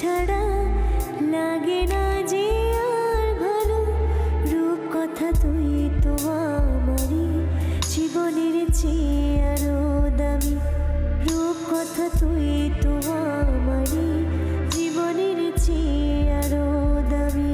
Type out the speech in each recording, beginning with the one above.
ছাড়া লাগে না যে আর ভালো। রূপ কথা তুই তো আমারই জীবনের চেয়ে আরো দামি। রূপ কথা তুই তো আমারই জীবনের চেয়ে আরো দামি।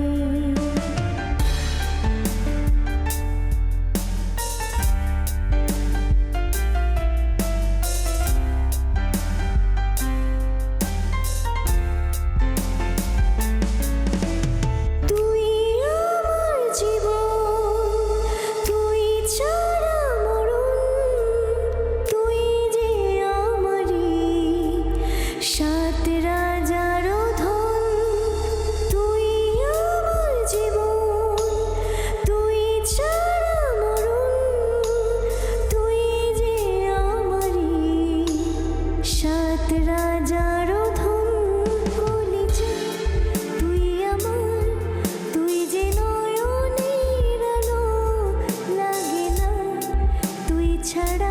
রাজারও ধন কলিজা তুই আমার, তুই যে নয়নের আলো, লাগে না তুই ছাড়া